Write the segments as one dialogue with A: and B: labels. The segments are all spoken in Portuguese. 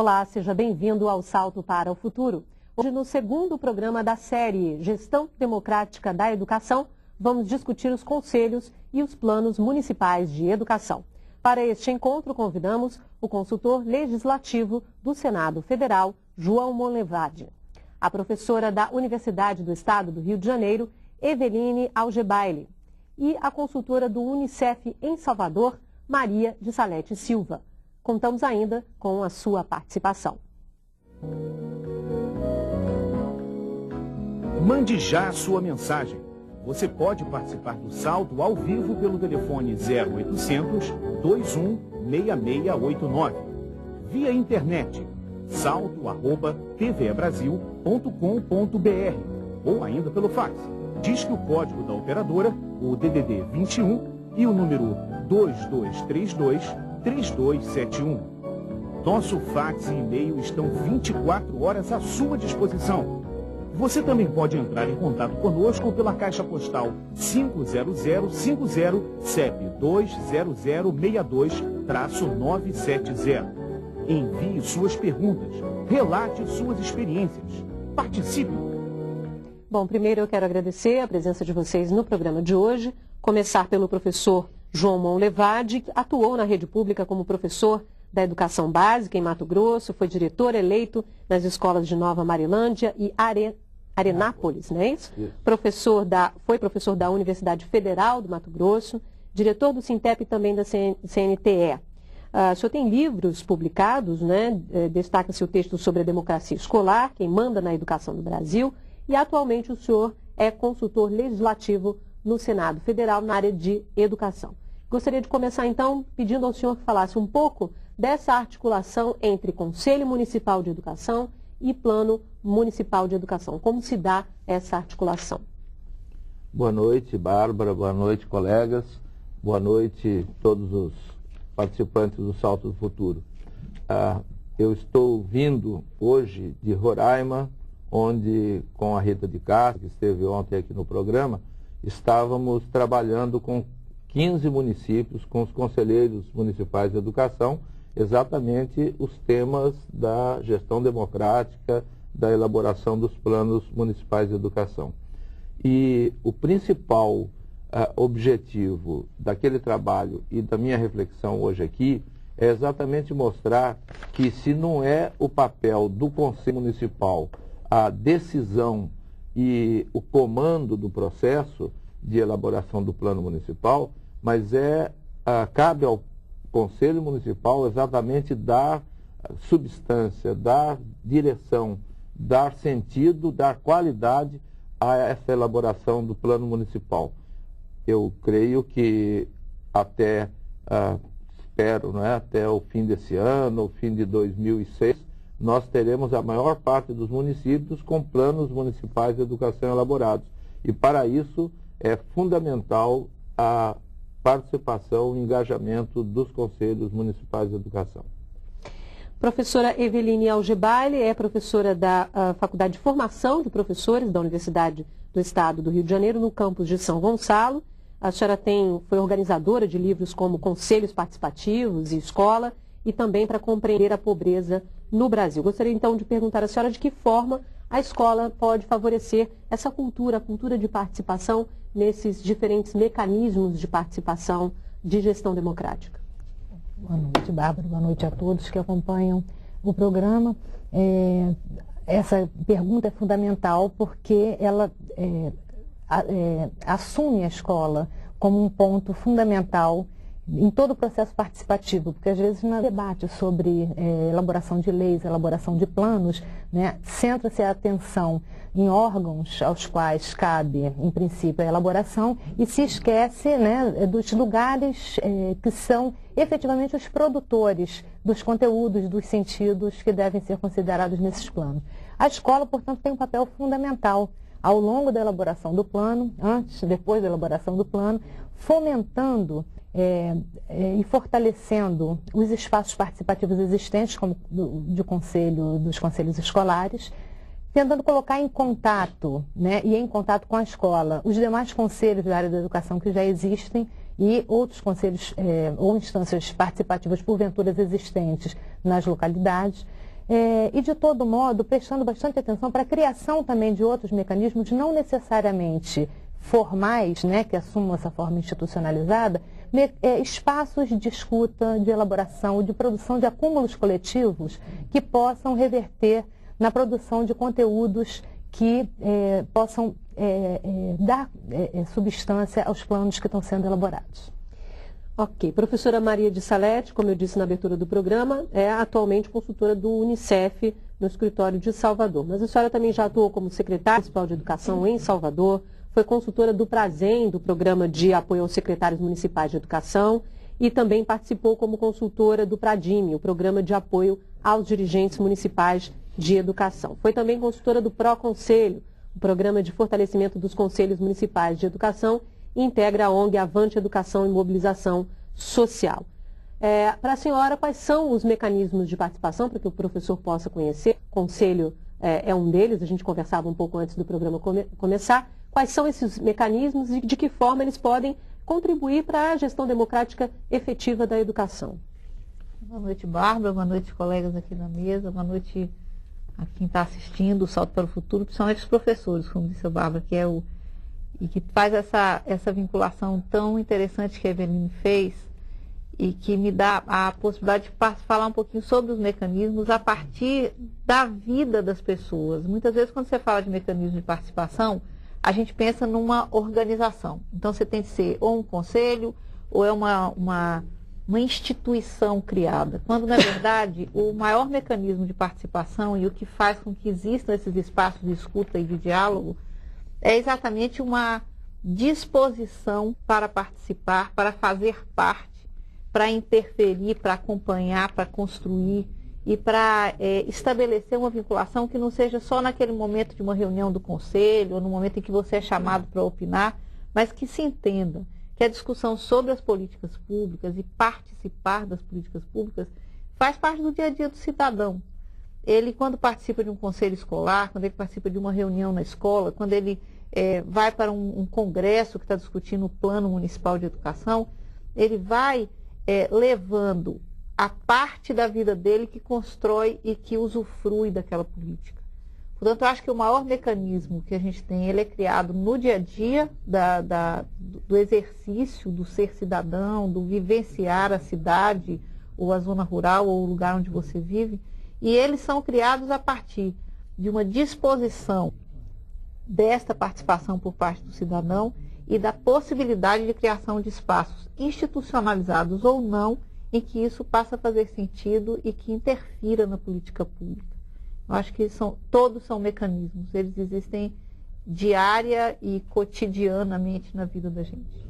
A: Olá, seja bem-vindo ao Salto para o Futuro. Hoje, no segundo programa da série Gestão Democrática da Educação, vamos discutir os conselhos e os planos municipais de educação. Para este encontro, convidamos o consultor legislativo do Senado Federal, João Monlevade, a professora da Universidade do Estado do Rio de Janeiro, Eveline Algebaile, e a consultora do Unicef em Salvador, Maria de Salete Silva. Contamos ainda com a sua participação.
B: Mande já a sua mensagem. Você pode participar do Salto ao vivo pelo telefone 0800 21 6689. Via internet, salto@tvebrasil.com.br ou ainda pelo fax. Disque o código da operadora, o DDD 21 e o número 2232-3271. Nosso fax e e-mail estão 24 horas à sua disposição. Você também pode entrar em contato conosco pela caixa postal 50050 CEP 20062-970. Envie suas perguntas, relate suas experiências. Participe!
A: Bom, primeiro eu quero agradecer a presença de vocês no programa de hoje. Começar pelo professor João Monlevade, que atuou na rede pública como professor da educação básica em Mato Grosso, foi diretor eleito nas escolas de Nova Marilândia e Arenápolis, não é isso? Foi professor da Universidade Federal do Mato Grosso, diretor do Sintep e também da CNTE. O senhor tem livros publicados, né? Destaca-se o texto sobre a democracia escolar, quem manda na educação do Brasil, e atualmente o senhor é consultor legislativo no Senado Federal na área de educação. Gostaria de começar então pedindo ao senhor que falasse um pouco dessa articulação entre Conselho Municipal de Educação e Plano Municipal de Educação. Como se dá essa articulação?
C: Boa noite, Bárbara. Boa noite, colegas. Boa noite todos os participantes do Salto do Futuro. Eu estou vindo hoje de Roraima, onde, com a Rita de Castro, que esteve ontem aqui no programa, estávamos trabalhando com 15 municípios, com os conselheiros municipais de educação, exatamente os temas da gestão democrática, da elaboração dos planos municipais de educação. E o principal objetivo daquele trabalho e da minha reflexão hoje aqui é exatamente mostrar que se não é o papel do Conselho Municipal a decisão e o comando do processo de elaboração do plano municipal, mas cabe ao Conselho Municipal exatamente dar substância, dar direção, dar sentido, dar qualidade a essa elaboração do plano municipal. Eu creio que espero, não é, até o fim desse ano, o fim de 2006, nós teremos a maior parte dos municípios com planos municipais de educação elaborados. E para isso é fundamental a participação e engajamento dos conselhos municipais de educação.
A: Professora Eveline Algebaile é professora da Faculdade de Formação de Professores da Universidade do Estado do Rio de Janeiro, no campus de São Gonçalo. A senhora foi organizadora de livros como Conselhos Participativos e Escola, e também para compreender a pobreza no Brasil. Gostaria então de perguntar à senhora de que forma a escola pode favorecer essa cultura, a cultura de participação nesses diferentes mecanismos de participação de gestão democrática.
D: Boa noite, Bárbara. Boa noite a todos que acompanham o programa. Essa pergunta é fundamental porque ela assume a escola como um ponto fundamental em todo o processo participativo, porque às vezes no debate sobre elaboração de leis, elaboração de planos, né, centra-se a atenção em órgãos aos quais cabe, em princípio, a elaboração e se esquece, né, dos lugares que são efetivamente os produtores dos conteúdos, dos sentidos que devem ser considerados nesses planos. A escola, portanto, tem um papel fundamental ao longo da elaboração do plano, antes, depois da elaboração do plano, fomentando e fortalecendo os espaços participativos existentes, como dos conselhos escolares, tentando colocar em contato, né, e em contato com a escola, os demais conselhos da área da educação que já existem e outros conselhos ou instâncias participativas porventura existentes nas localidades, e de todo modo prestando bastante atenção para a criação também de outros mecanismos, não necessariamente formais, né, que assumam essa forma institucionalizada, espaços de escuta, de elaboração, de produção de acúmulos coletivos que possam reverter na produção de conteúdos que possam dar substância aos planos que estão sendo elaborados.
A: Ok. Professora Maria de Salete, como eu disse na abertura do programa, é atualmente consultora do Unicef no escritório de Salvador. Mas a senhora também já atuou como secretária municipal de educação em Salvador, foi consultora do PRASEM, do Programa de Apoio aos Secretários Municipais de Educação, e também participou como consultora do PRADIME, o Programa de Apoio aos Dirigentes Municipais de Educação. Foi também consultora do PROCONSELHO, o Programa de Fortalecimento dos Conselhos Municipais de Educação, e integra a ONG Avante Educação e Mobilização Social. Para a senhora, quais são os mecanismos de participação para que o professor possa conhecer? O Conselho é um deles, a gente conversava um pouco antes do programa começar. Quais são esses mecanismos e de que forma eles podem contribuir para a gestão democrática efetiva da educação?
E: Boa noite, Bárbara. Boa noite, colegas aqui na mesa. Boa noite a quem está assistindo o Salto para o Futuro, principalmente os professores, como disse a Bárbara, e que faz essa vinculação tão interessante que a Eveline fez e que me dá a possibilidade de falar um pouquinho sobre os mecanismos a partir da vida das pessoas. Muitas vezes, quando você fala de mecanismo de participação, a gente pensa numa organização. Então, você tem que ser ou um conselho ou é uma instituição criada. Quando, na verdade, o maior mecanismo de participação e o que faz com que existam esses espaços de escuta e de diálogo é exatamente uma disposição para participar, para fazer parte, para interferir, para acompanhar, para construir e para estabelecer uma vinculação que não seja só naquele momento de uma reunião do conselho ou no momento em que você é chamado para opinar, mas que se entenda que a discussão sobre as políticas públicas e participar das políticas públicas faz parte do dia a dia do cidadão. Ele, quando participa de um conselho escolar, quando ele participa de uma reunião na escola, quando ele vai para um congresso que está discutindo o Plano Municipal de Educação, ele vai levando a parte da vida dele que constrói e que usufrui daquela política. Portanto, eu acho que o maior mecanismo que a gente tem, ele é criado no dia a dia do exercício do ser cidadão, do vivenciar a cidade, ou a zona rural, ou o lugar onde você vive, e eles são criados a partir de uma disposição desta participação por parte do cidadão e da possibilidade de criação de espaços institucionalizados ou não, em que isso passa a fazer sentido e que interfira na política pública. Eu acho que todos são mecanismos, eles existem diária e cotidianamente na vida da gente.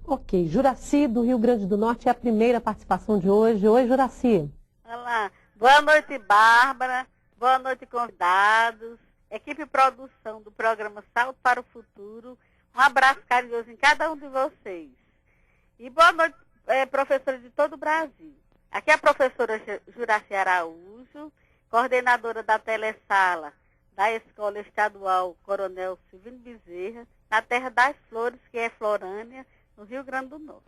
A: Ok, Juraci, do Rio Grande do Norte, é a primeira participação de hoje. Oi, Juraci.
F: Olá, boa noite, Bárbara, boa noite, convidados, equipe produção do programa Salto para o Futuro, um abraço carinhoso em cada um de vocês. E boa noite, professores de todo o Brasil. Aqui é a professora Juraci Araújo, coordenadora da telesala da Escola Estadual Coronel Silvino Bezerra, na Terra das Flores, que é Florânia, no Rio Grande do Norte.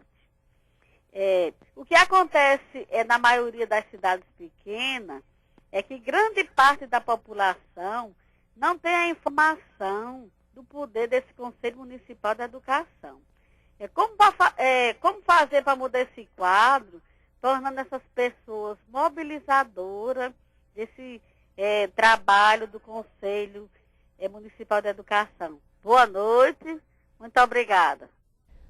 F: O que acontece na maioria das cidades pequenas é que grande parte da população não tem a informação do poder desse Conselho Municipal de Educação. Como fazer para mudar esse quadro, tornando essas pessoas mobilizadoras desse trabalho do Conselho Municipal de Educação. Boa noite, muito obrigada.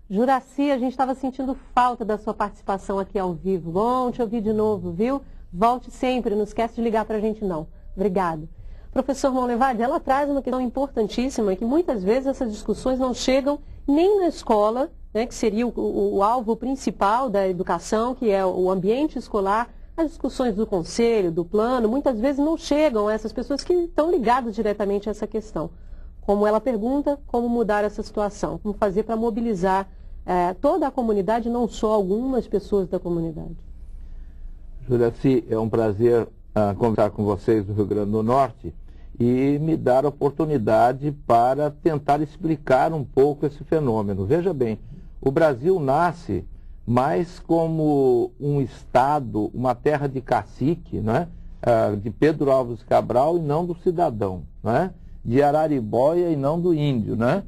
A: Juraci, a gente estava sentindo falta da sua participação aqui ao vivo. Bom te ouvir de novo, viu? Volte sempre, não esquece de ligar para a gente não. Obrigada. Professor Monlevade, ela traz uma questão importantíssima, que muitas vezes essas discussões não chegam nem na escola, né, que seria o alvo principal da educação, que é o ambiente escolar. As discussões do conselho, do plano, muitas vezes não chegam a essas pessoas que estão ligadas diretamente a essa questão. Como ela pergunta, como mudar essa situação, como fazer para mobilizar toda a comunidade, não só algumas pessoas da comunidade.
C: Juraci, é um prazer conversar com vocês do Rio Grande do Norte e me dar a oportunidade para tentar explicar um pouco esse fenômeno. Veja bem, o Brasil nasce mais como um estado, uma terra de cacique, não é? de Pedro Álvares Cabral e não do cidadão, né? De Araribóia e não do índio, né?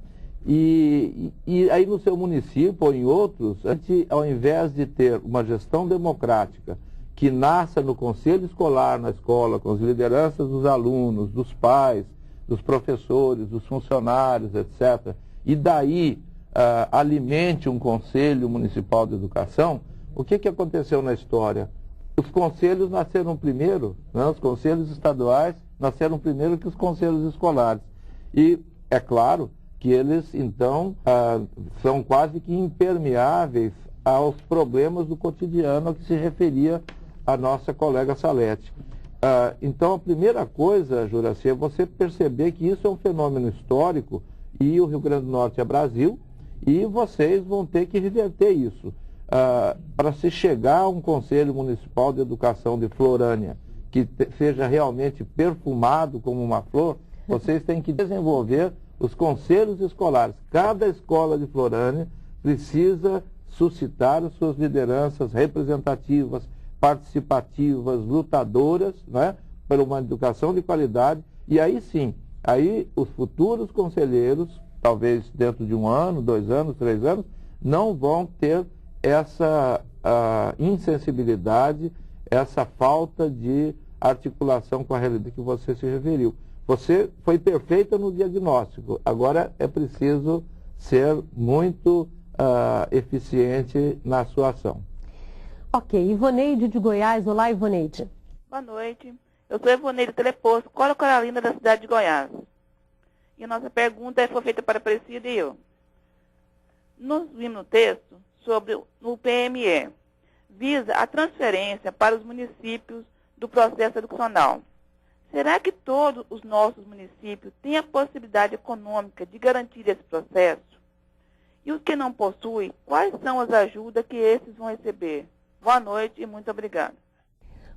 C: E aí no seu município ou em outros, a gente, ao invés de ter uma gestão democrática que nasça no conselho escolar, na escola, com as lideranças dos alunos, dos pais, dos professores, dos funcionários, etc., e daí alimente um conselho municipal de educação, o que aconteceu na história? Os conselhos nasceram primeiro, né? Os conselhos estaduais nasceram primeiro que os conselhos escolares. E é claro que eles, então, são quase que impermeáveis aos problemas do cotidiano a que se referia a nossa colega Salete. Então, a primeira coisa, Juraci, é você perceber que isso é um fenômeno histórico e o Rio Grande do Norte é Brasil e vocês vão ter que reverter isso. Para se chegar a um Conselho Municipal de Educação de Florânia que seja realmente perfumado como uma flor, vocês têm que desenvolver os conselhos escolares. Cada escola de Florânia precisa suscitar as suas lideranças representativas, participativas, lutadoras, né, por uma educação de qualidade, e aí sim, aí os futuros conselheiros, talvez dentro de 1 ano, 2 anos, 3 anos, não vão ter essa insensibilidade, essa falta de articulação com a realidade que você se referiu. Você foi perfeita no diagnóstico, agora é preciso ser muito eficiente na sua ação.
A: Ok, Ivoneide de Goiás. Olá, Ivoneide.
G: Boa noite. Eu sou Ivoneide Teleposto, Cora Coralina, da cidade de Goiás. E a nossa pergunta foi feita para a Aparecida e eu. Nós vimos no texto sobre o PME. Visa a transferência para os municípios do processo educacional. Será que todos os nossos municípios têm a possibilidade econômica de garantir esse processo? E os que não possuem, quais são as ajudas que esses vão receber? Boa noite e muito obrigada.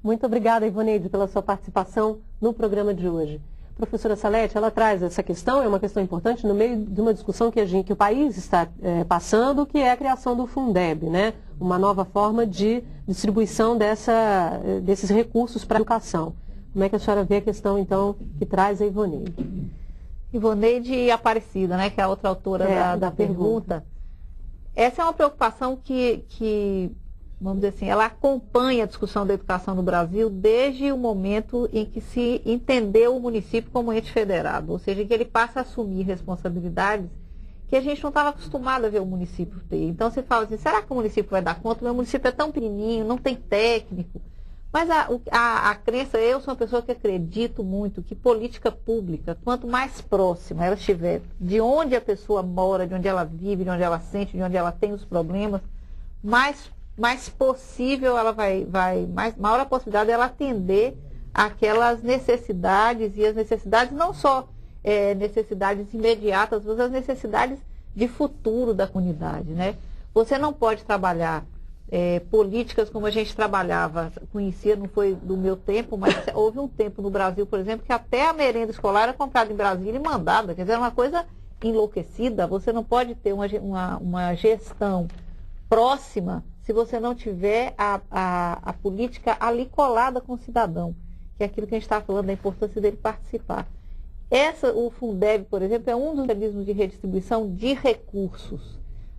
A: Muito obrigada, Ivoneide, pela sua participação no programa de hoje. Professora Salete, ela traz essa questão, é uma questão importante no meio de uma discussão que o país está passando, que é a criação do Fundeb, né? Uma nova forma de distribuição desses recursos para a educação. Como é que a senhora vê a questão, então, que traz a Ivoneide?
E: Ivoneide Aparecida, né, que é a outra autora da pergunta. Essa é uma preocupação que, vamos dizer assim, ela acompanha a discussão da educação no Brasil desde o momento em que se entendeu o município como ente federado, ou seja, que ele passa a assumir responsabilidades que a gente não estava acostumado a ver o município ter. Então você fala assim, será que o município vai dar conta? O meu município é tão pequenininho, não tem técnico. Mas a crença, eu sou uma pessoa que acredito muito que política pública, quanto mais próxima ela estiver de onde a pessoa mora, de onde ela vive, de onde ela sente, de onde ela tem os problemas, mais possível ela maior a possibilidade dela atender aquelas necessidades, e as necessidades não só necessidades imediatas, mas as necessidades de futuro da comunidade, né? Você não pode trabalhar políticas como a gente trabalhava, conhecia, não foi do meu tempo, mas houve um tempo no Brasil, por exemplo, que até a merenda escolar era comprada em Brasília e mandada, quer dizer, era uma coisa enlouquecida. Você não pode ter uma gestão próxima se você não tiver a política ali colada com o cidadão, que é aquilo que a gente está falando, da importância dele participar. O Fundeb, por exemplo, é um dos mecanismos de redistribuição de recursos.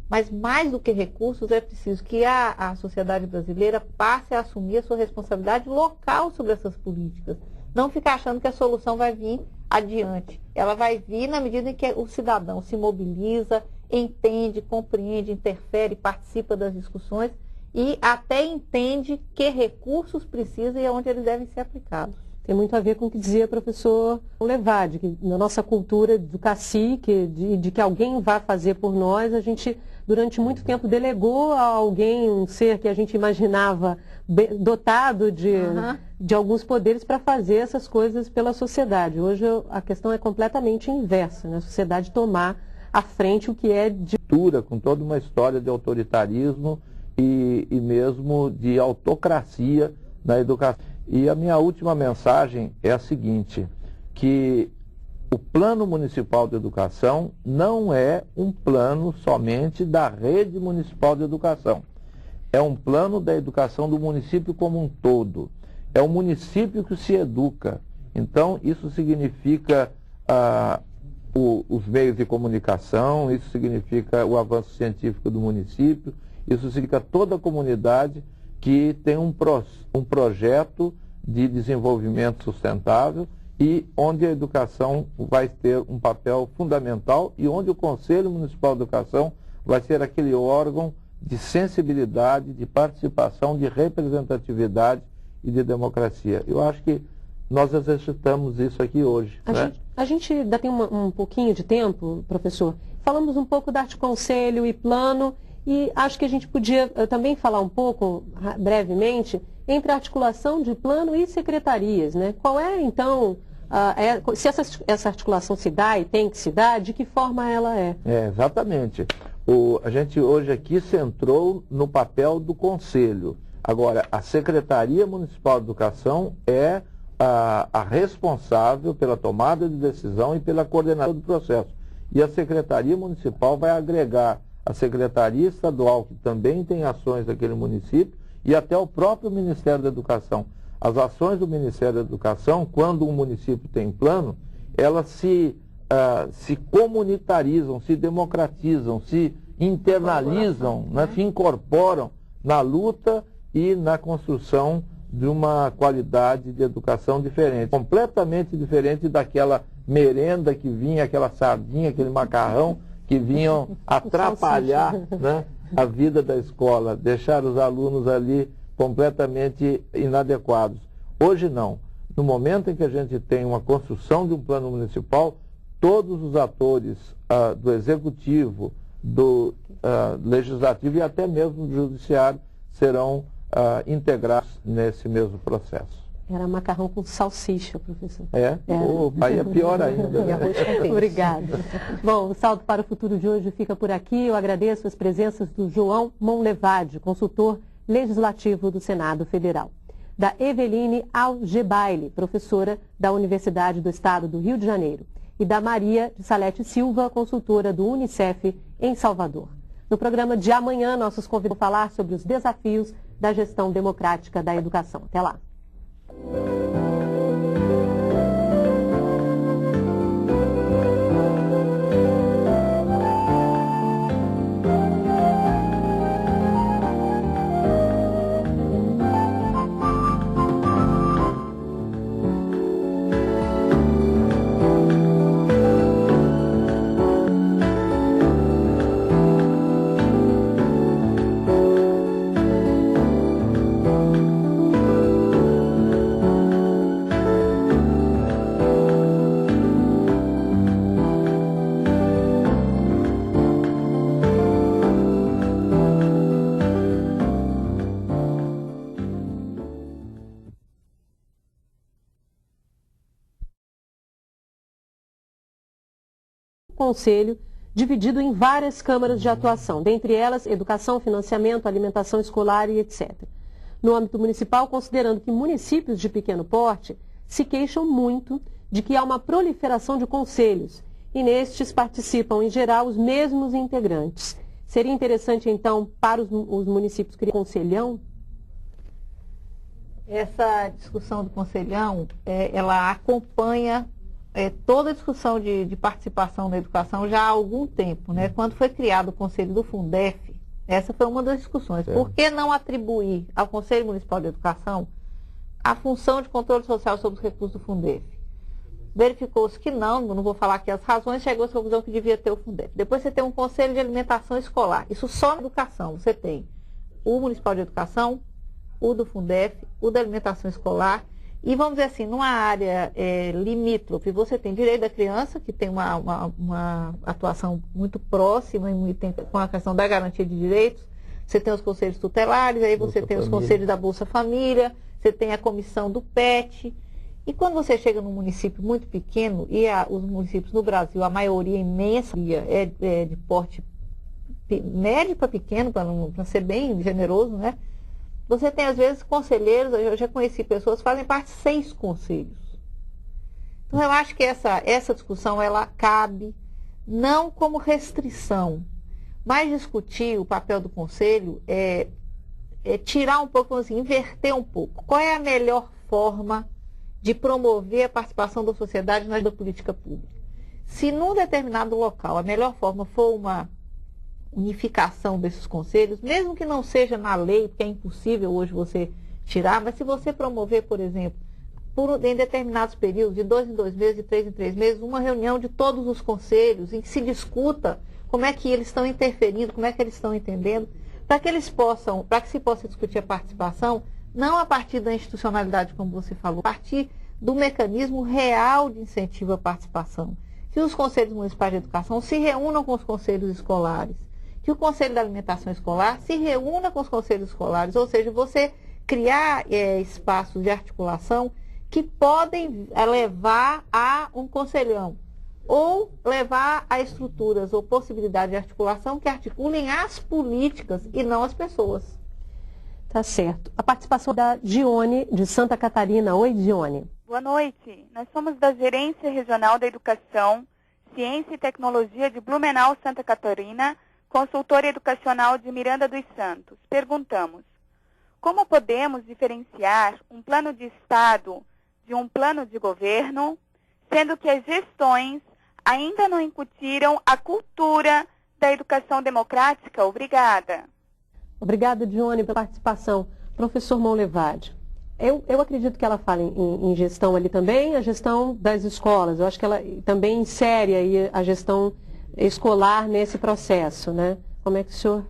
E: Mas mais do que recursos, é preciso que a sociedade brasileira passe a assumir a sua responsabilidade local sobre essas políticas. Não ficar achando que a solução vai vir adiante. Ela vai vir na medida em que o cidadão se mobiliza, entende, compreende, interfere, participa das discussões e até entende que recursos precisa e aonde eles devem ser aplicados.
A: Tem muito a ver com o que dizia o professor Levade, que na nossa cultura do cacique, de que alguém vai fazer por nós, a gente durante muito tempo delegou a alguém, um ser que a gente imaginava dotado de alguns poderes para fazer essas coisas pela sociedade. Hoje a questão é completamente inversa, né? A sociedade tomar à frente o que é de...
C: Com toda uma história de autoritarismo e mesmo de autocracia na educação. E a minha última mensagem é a seguinte, que o Plano Municipal de Educação não é um plano somente da rede municipal de educação. É um plano da educação do município como um todo. é o município que se educa. Então, isso significa os meios de comunicação, isso significa o avanço científico do município, isso significa toda a comunidade que tem um projeto de desenvolvimento sustentável e onde a educação vai ter um papel fundamental e onde o Conselho Municipal de Educação vai ser aquele órgão de sensibilidade, de participação, de representatividade e de democracia. Eu acho que nós exercitamos isso aqui hoje.
A: A gente ainda tem um pouquinho de tempo, professor. Falamos um pouco da Arte Conselho e Plano e acho que a gente podia também falar um pouco, brevemente, entre a articulação de plano e secretarias, né? Qual é, então, se essa articulação se dá e tem que se dar, de que forma ela é?
C: Exatamente. A gente hoje aqui centrou no papel do Conselho. Agora, a Secretaria Municipal de Educação é a responsável pela tomada de decisão e pela coordenação do processo. E a Secretaria Municipal vai agregar a Secretaria Estadual, que também tem ações naquele município, e até o próprio Ministério da Educação. As ações do Ministério da Educação, quando um município tem plano, elas se comunitarizam, se democratizam, se internalizam, né, se incorporam na luta e na construção de uma qualidade de educação diferente, completamente diferente daquela merenda que vinha, aquela sardinha, aquele macarrão que vinham atrapalhar, né, a vida da escola, deixar os alunos ali completamente inadequados. Hoje não. No momento em que a gente tem uma construção de um plano municipal, todos os atores do executivo, do legislativo e até mesmo do judiciário serão integrados nesse mesmo processo.
A: Era macarrão com salsicha, professor.
C: Aí é pior ainda. Né?
A: Obrigada. Bom, o Salto para o Futuro de hoje fica por aqui. Eu agradeço as presenças do João Monlevade, consultor legislativo do Senado Federal, da Eveline Algebaile, professora da Universidade do Estado do Rio de Janeiro, e da Maria de Salete Silva, consultora do Unicef em Salvador. No programa de amanhã, nossos convidados vão falar sobre os desafios da gestão democrática da educação. Até lá. Conselho, dividido em várias câmaras de atuação, dentre elas educação, financiamento, alimentação escolar e etc. No âmbito municipal, considerando que municípios de pequeno porte se queixam muito de que há uma proliferação de conselhos e nestes participam, em geral, os mesmos integrantes. Seria interessante, então, para os municípios criar um conselhão?
E: Essa discussão do conselhão, ela acompanha toda a discussão de participação na educação já há algum tempo, né? Quando foi criado o Conselho do Fundef, essa foi uma das discussões. Por que não atribuir ao Conselho Municipal de Educação a função de controle social sobre os recursos do Fundef? Verificou-se que não vou falar aqui as razões, chegou-se à conclusão que devia ter o Fundef. Depois você tem um Conselho de Alimentação Escolar. Isso só na educação. Você tem o Municipal de Educação, o do Fundef, o da Alimentação Escolar. E vamos dizer assim, numa área limítrofe, você tem direito da criança, que tem uma atuação muito próxima e com a questão da garantia de direitos. Você tem os conselhos tutelares, aí você tem os conselhos da Bolsa Família, você tem a comissão do PET. E quando você chega num município muito pequeno, e os municípios no Brasil, a maioria imensa é de porte médio para pequeno, para ser bem generoso, né? Você tem, às vezes, conselheiros, eu já conheci pessoas que fazem parte de 6 conselhos. Então, eu acho que essa discussão, ela cabe, não como restrição, mas discutir o papel do conselho tirar um pouco, assim, inverter um pouco. Qual é a melhor forma de promover a participação da sociedade na política pública. Se num determinado local a melhor forma for uma unificação desses conselhos, mesmo que não seja na lei, porque é impossível hoje você tirar, mas se você promover, por exemplo, em determinados períodos, de 2 em 2 meses, de 3 em 3 meses, uma reunião de todos os conselhos, em que se discuta como é que eles estão interferindo, como é que eles estão entendendo, para que se possa discutir a participação, não a partir da institucionalidade, como você falou, a partir do mecanismo real de incentivo à participação. Que os conselhos municipais de educação se reúnam com os conselhos escolares, que o Conselho da Alimentação Escolar se reúna com os conselhos escolares, ou seja, você criar espaços de articulação que podem levar a um conselhão, ou levar a estruturas ou possibilidade de articulação que articulem as políticas e não as pessoas.
A: Tá certo. A participação da Dione, de Santa Catarina. Oi, Dione.
H: Boa noite. Nós somos da Gerência Regional da Educação, Ciência e Tecnologia de Blumenau, Santa Catarina, consultora educacional de Miranda dos Santos. Perguntamos: como podemos diferenciar um plano de Estado de um plano de governo, sendo que as gestões ainda não incutiram a cultura da educação democrática? Obrigada.
A: Obrigada, Dione, pela participação. Professor Monlevade, eu acredito que ela fala em gestão ali também, a gestão das escolas. Eu acho que ela também insere aí a gestão escolar nesse processo, né? Como é que o senhor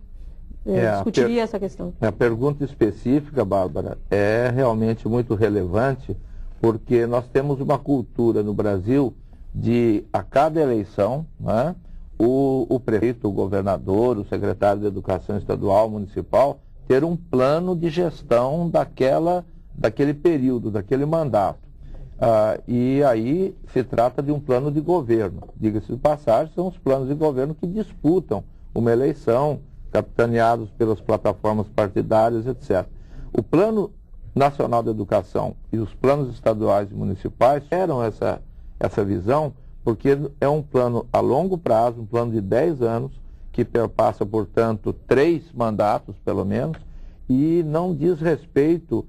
A: discutiria essa questão?
C: A pergunta específica, Bárbara, é realmente muito relevante, porque nós temos uma cultura no Brasil de, a cada eleição, né, o prefeito, o governador, o secretário de Educação Estadual, Municipal, ter um plano de gestão daquele período, daquele mandato. E aí se trata de um plano de governo. Diga-se de passagem, são os planos de governo que disputam uma eleição, capitaneados pelas plataformas partidárias, etc. O Plano Nacional de Educação e os planos estaduais e municipais eram essa visão, porque é um plano a longo prazo, um plano de 10 anos, que perpassa, portanto, 3 mandatos, pelo menos, e não diz respeito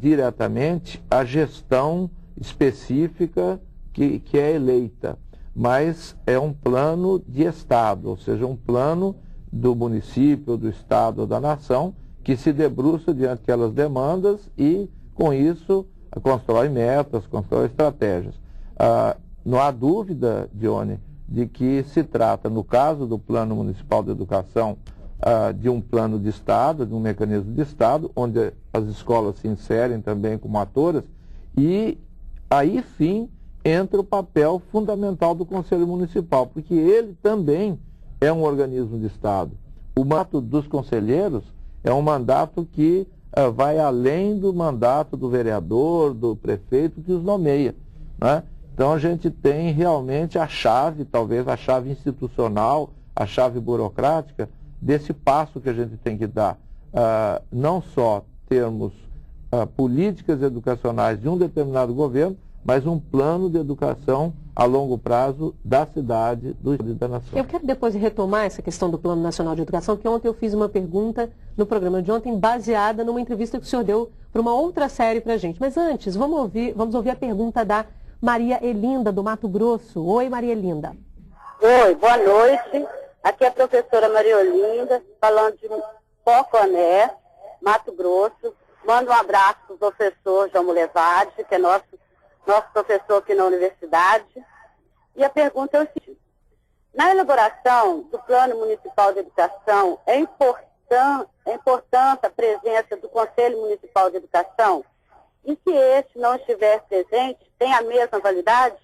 C: diretamente à gestão específica que é eleita, mas é um plano de Estado, ou seja, um plano do município, do Estado ou da nação, que se debruça diante daquelas demandas e, com isso, constrói metas, constrói estratégias. Não há dúvida, Dione, de que se trata, no caso do Plano Municipal de Educação, de um plano de Estado, de um mecanismo de Estado, onde as escolas se inserem também como atoras, e aí sim entra o papel fundamental do Conselho Municipal, porque ele também é um organismo de Estado. O mandato dos conselheiros é um mandato que vai além do mandato do vereador, do prefeito que os nomeia, né? Então a gente tem realmente a chave, talvez a chave institucional, a chave burocrática, desse passo que a gente tem que dar. Não só termos políticas educacionais de um determinado governo, mas um plano de educação a longo prazo da cidade, do Estado e da nação.
A: Eu quero depois retomar essa questão do Plano Nacional de Educação, porque ontem eu fiz uma pergunta no programa de ontem, baseada numa entrevista que o senhor deu para uma outra série para a gente. Mas antes, vamos ouvir a pergunta da Maria Elinda, do Mato Grosso. Oi, Maria Elinda.
I: Oi, boa noite. Aqui é a professora Maria Elinda, falando de Poconé, Mato Grosso. Mando um abraço para o professor João Monlevade, que é nosso professor aqui na universidade. E a pergunta é o seguinte: na elaboração do Plano Municipal de Educação, é importante a presença do Conselho Municipal de Educação? E se este não estiver presente, tem a mesma validade?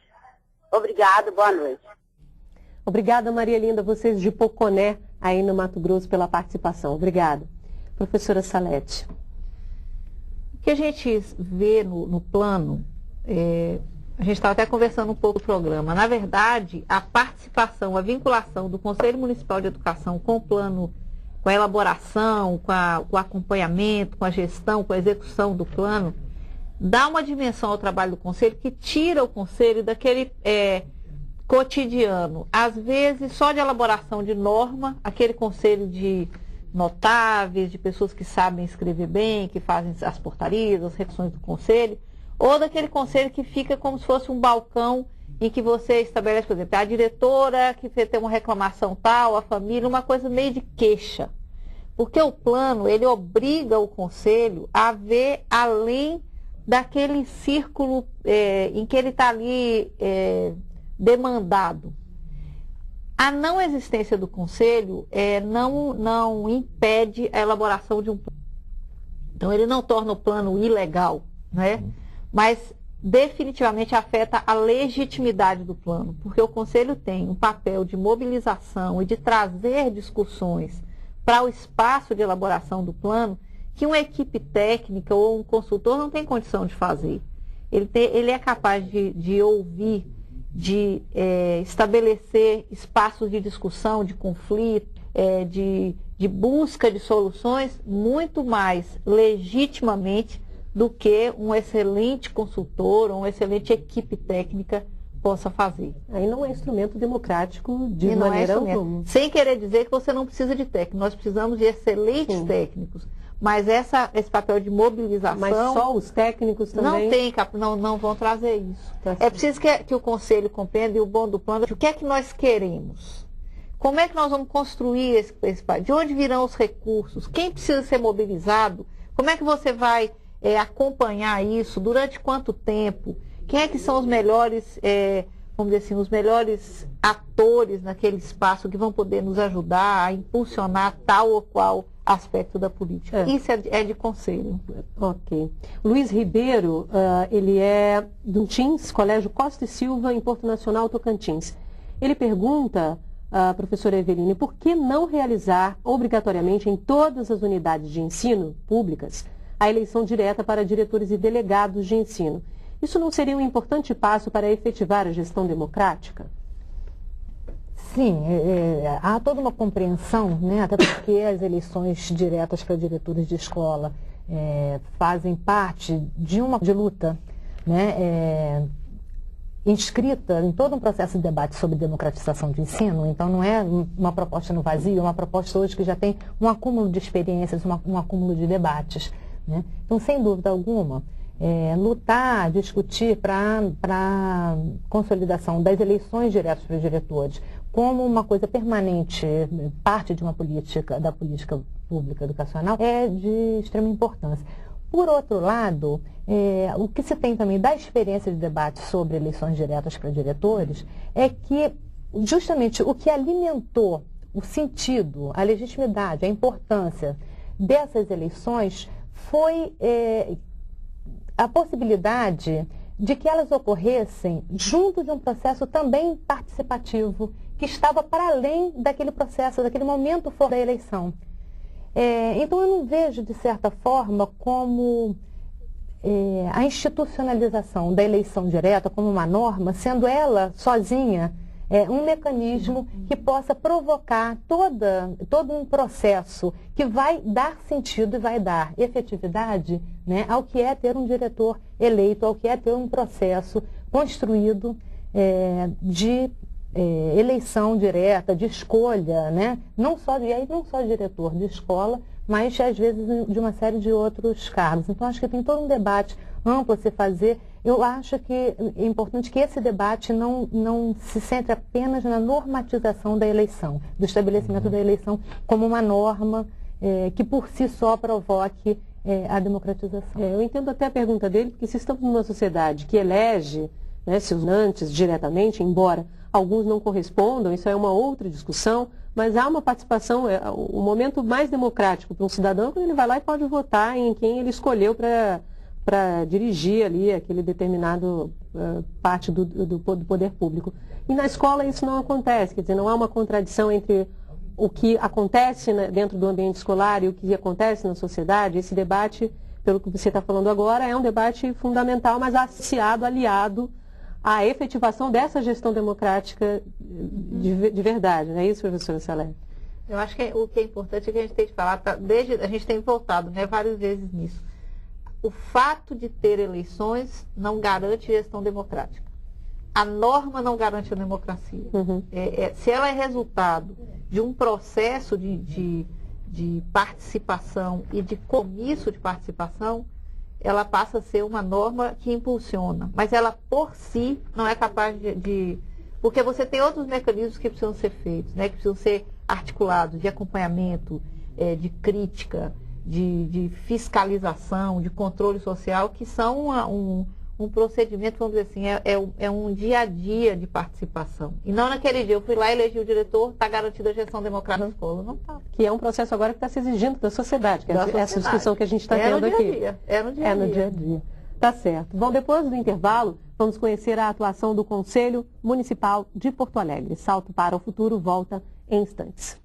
I: Obrigado, boa noite.
A: Obrigada, Maria Linda, vocês de Poconé, aí no Mato Grosso, pela participação. Obrigada. Professora Salete.
E: O que a gente vê no plano, a gente estava até conversando um pouco do programa, na verdade, a participação, a vinculação do Conselho Municipal de Educação com o plano, com a elaboração, com o acompanhamento, com a gestão, com a execução do plano, dá uma dimensão ao trabalho do Conselho que tira o Conselho daquele cotidiano, às vezes só de elaboração de norma, aquele Conselho de notáveis, de pessoas que sabem escrever bem, que fazem as portarias, as redações do conselho, ou daquele conselho que fica como se fosse um balcão em que você estabelece, por exemplo, a diretora que tem uma reclamação tal, a família, uma coisa meio de queixa. Porque o plano, ele obriga o conselho a ver além daquele círculo em que ele está ali demandado. A não existência do conselho não impede a elaboração de um plano. Então, ele não torna o plano ilegal, né? Mas definitivamente afeta a legitimidade do plano, porque o conselho tem um papel de mobilização e de trazer discussões para o espaço de elaboração do plano que uma equipe técnica ou um consultor não tem condição de fazer. Ele é capaz de ouvir, de estabelecer espaços de discussão, de conflito, de busca de soluções muito mais legitimamente do que um excelente consultor ou uma excelente equipe técnica possa fazer.
A: Aí não é instrumento democrático de maneira alguma.
E: Sem querer dizer que você não precisa de técnico. Nós precisamos de excelentes técnicos. Mas esse papel de mobilização...
A: Mas só os técnicos também...
E: Não vão trazer isso. É preciso que o Conselho compreenda, e o bom do plano, o que é que nós queremos? Como é que nós vamos construir esse país? De onde virão os recursos? Quem precisa ser mobilizado? Como é que você vai acompanhar isso? Durante quanto tempo? Quem é que são os melhores, vamos dizer assim, os melhores atores naquele espaço que vão poder nos ajudar a impulsionar tal ou qual aspecto da política? Isso é de conselho.
A: Ok. Luiz Ribeiro, ele é do TINS, Colégio Costa e Silva, em Porto Nacional, Tocantins. Ele pergunta, professora Eveline, por que não realizar obrigatoriamente em todas as unidades de ensino públicas a eleição direta para diretores e delegados de ensino? Isso não seria um importante passo para efetivar a gestão democrática?
D: Sim, há toda uma compreensão, né, até porque as eleições diretas para diretores de escola fazem parte de uma luta, né, inscrita em todo um processo de debate sobre democratização do ensino. Então não é uma proposta no vazio, é uma proposta hoje que já tem um acúmulo de experiências, um acúmulo de debates, né? Então, sem dúvida alguma, lutar, discutir para consolidação das eleições diretas para os diretores como uma coisa permanente, parte de uma política, da política pública educacional, é de extrema importância. Por outro lado, o que se tem também da experiência de debate sobre eleições diretas para diretores é que justamente o que alimentou o sentido, a legitimidade, a importância dessas eleições foi a possibilidade de que elas ocorressem junto de um processo também participativo, que estava para além daquele processo, daquele momento fora da eleição. Então eu não vejo, de certa forma, como a institucionalização da eleição direta como uma norma, sendo ela sozinha um mecanismo que possa provocar todo um processo que vai dar sentido e vai dar efetividade, né, ao que é ter um diretor eleito, ao que é ter um processo construído de eleição direta, de escolha, né, não só diretor de escola, mas às vezes de uma série de outros cargos. Então acho que tem todo um debate amplo a se fazer. Eu acho que é importante que esse debate não se centre apenas na normatização da eleição, do estabelecimento da eleição como uma norma que por si só provoque a democratização.
A: Eu entendo até a pergunta dele, porque se estamos numa sociedade que elege, né, seus nantes diretamente, embora alguns não correspondam, isso é uma outra discussão, mas há uma participação, o momento mais democrático para um cidadão é quando ele vai lá e pode votar em quem ele escolheu para dirigir ali aquele determinado parte do poder público. E na escola isso não acontece, quer dizer, não há uma contradição entre o que acontece dentro do ambiente escolar e o que acontece na sociedade. Esse debate, pelo que você está falando agora, é um debate fundamental, mas associado, aliado à efetivação dessa gestão democrática de verdade, não é isso, professora Salé?
E: Eu acho que o que é importante é que a gente tem que falar, a gente tem voltado, né, várias vezes nisso. O fato de ter eleições não garante gestão democrática. A norma não garante a democracia. Se ela é resultado de um processo de de participação e de comício de participação, ela passa a ser uma norma que impulsiona. Mas ela, por si, não é capaz de... Porque você tem outros mecanismos que precisam ser feitos, né? Que precisam ser articulados, de acompanhamento, de crítica, de fiscalização, de controle social, que são um procedimento, vamos dizer assim, é um dia a dia de participação. E não naquele dia, eu fui lá, elegi o diretor, está garantida a gestão democrática da escola. Não está.
A: Que é um processo agora que está se exigindo da sociedade, que é essa discussão que a gente está tendo aqui.
E: É no dia a dia.
A: Tá certo. Bom, depois do intervalo, vamos conhecer a atuação do Conselho Municipal de Porto Alegre. Salto para o Futuro volta em instantes.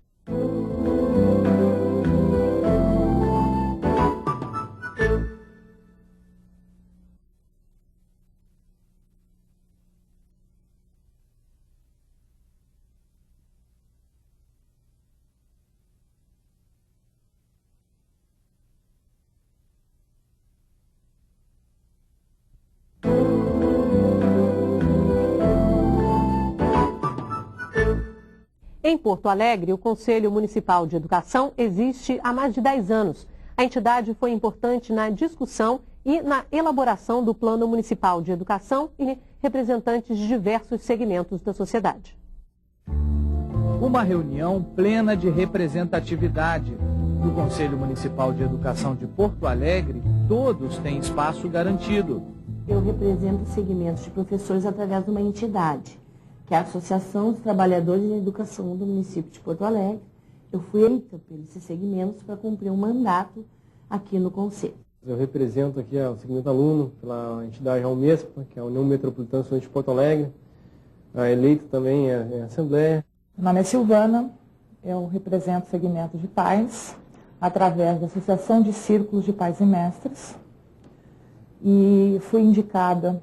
A: Em Porto Alegre, o Conselho Municipal de Educação existe há mais de 10 anos. A entidade foi importante na discussão e na elaboração do Plano Municipal de Educação e representantes de diversos segmentos da sociedade.
J: Uma reunião plena de representatividade. No Conselho Municipal de Educação de Porto Alegre, todos têm espaço garantido.
K: Eu represento segmentos de professores através de uma entidade, que é a Associação dos Trabalhadores em Educação do município de Porto Alegre. Eu fui eleita por esses segmentos para cumprir um mandato aqui no Conselho.
L: Eu represento aqui o segmento aluno pela entidade Almespa, que é a União Metropolitana de Porto Alegre. Eleito também é a Assembleia.
M: Meu nome é Silvana, eu represento o segmento de pais, através da Associação de Círculos de Pais e Mestres. E fui indicada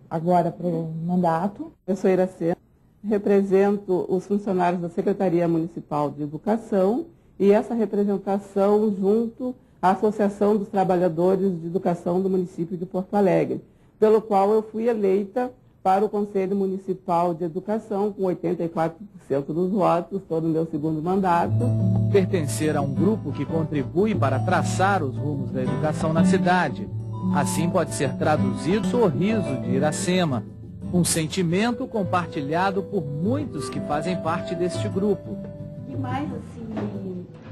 M: agora para o mandato.
N: Eu sou Iracema, represento os funcionários da Secretaria Municipal de Educação e essa representação junto à Associação dos Trabalhadores de Educação do município de Porto Alegre, pelo qual eu fui eleita para o Conselho Municipal de Educação com 84% dos votos, todo o meu segundo mandato.
J: Pertencer a um grupo que contribui para traçar os rumos da educação na cidade. Assim pode ser traduzido o sorriso de Iracema, um sentimento compartilhado por muitos que fazem parte deste grupo.
K: O que mais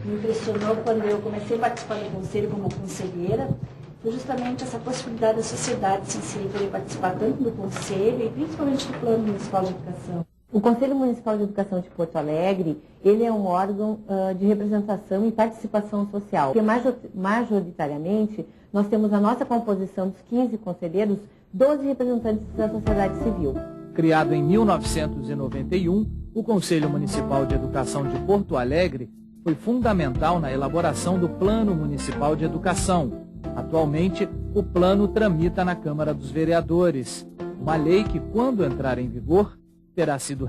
K: me impressionou quando eu comecei a participar do Conselho como conselheira foi justamente essa possibilidade da sociedade se inserir, poder participar tanto do Conselho e principalmente do Plano Municipal de Educação. O Conselho Municipal de Educação de Porto Alegre, ele é um órgão de representação e participação social, porque majoritariamente nós temos a nossa composição dos 15 conselheiros, 12 representantes da sociedade civil.
J: Criado em 1991, o Conselho Municipal de Educação de Porto Alegre foi fundamental na elaboração do Plano Municipal de Educação. Atualmente, o plano tramita na Câmara dos Vereadores, uma lei que, quando entrar em vigor, terá sido